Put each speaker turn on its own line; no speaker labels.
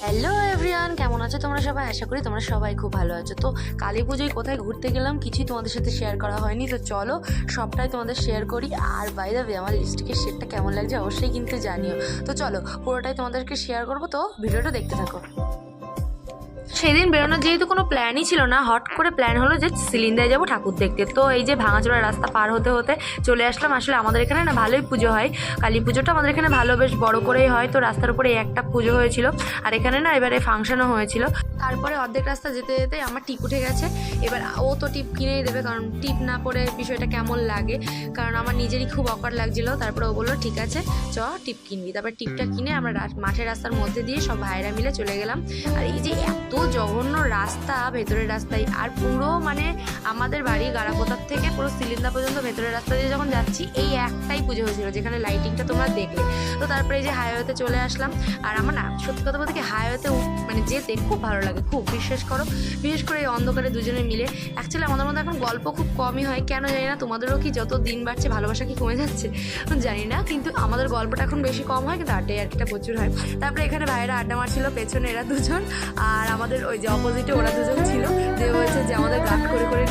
Hello everyone, কেমন আছো তোমরা সবাই? আশা করি তোমরা সবাই খুব ভালো আছো। তো কালী পুজোয় কোথায় ঘুরতে গেলাম কিছুই তোমাদের সাথে শেয়ার করা হয়নি, তো চলো সবটাই তোমাদের শেয়ার করি। আর বাই দ্য ওয়ে, আমার লিপস্টিকের শেডটা কেমন লাগছে অবশ্যই কিন্তু জানিও। তো চলো পুরোটাই তোমাদেরকে শেয়ার করবো, তো ভিডিওটা দেখতে থাকো। সেদিন বেরোনোর যেহেতু কোনো প্ল্যানই ছিল না, হট করে প্ল্যান হলো যে সিলিন্দায় যাবো ঠাকুর দেখতে। তো এই যে ভাঙাচোরা রাস্তা পার হতে হতে চলে আসলাম। আসলে আমাদের এখানে না ভালোই পুজো হয়, কালী পুজোটা আমাদের এখানে ভালো বেশ বড় করেই হয়। তো রাস্তার উপরে একটা পুজো হয়েছিল, আর এখানে না এবারে ফাংশনও হয়েছিল। তারপরে অর্ধেক রাস্তা যেতে যেতে আমার টিপ উঠে গেছে। এবার ও তো টিপ কিনেই দেবে, কারণ টিপ না পরে বিষয়টা কেমন লাগে, কারণ আমার নিজেরই খুব অকার লাগছিলো। তারপরে ও বললো ঠিক আছে চ টিপ কিনবি। তারপর টিপটা কিনে আমরা মাঠের রাস্তার মধ্যে দিয়ে সব ভাইরা মিলে চলে গেলাম। আর এই যে এত জঘন্য রাস্তা ভেতরের রাস্তায়, আর পুরো মানে আমাদের বাড়ি গাড়াপোতার থেকে পুরো সিলিন্দা পর্যন্ত ভেতরের রাস্তা দিয়ে যখন যাচ্ছি, এই একটাই পুজো হয়েছিল যেখানে লাইটিংটা তোমরা দেখলে। তো তারপরে এই যে হাইওয়েতে চলে আসলাম। আর আমার না সত্যি কথা বলতে কি হাইওয়েতে মানে যেতে খুব ভালো লাগে, খুব বিশেষ করে এই অন্ধকারে দুজনে মিলে। অ্যাকচুয়ালি আমাদের মধ্যে এখন গল্প খুব কমই হয়, কেন জানি না। তোমাদেরও কি যত দিন বাড়ছে ভালোবাসা কি কমে যাচ্ছে জানি না, কিন্তু আমাদের গল্পটা এখন বেশি কম হয়, কিন্তু আড্ডায় আড্ডাটা প্রচুর হয়। তারপরে এখানে ভাইয়েরা আড্ডা মারছিল, পেছনে এরা দুজন, আর আমাদের ওই যে অপোজিটে ওরা দুজন ছিল, যে বলছে যে আমাদের গার্ড করে করে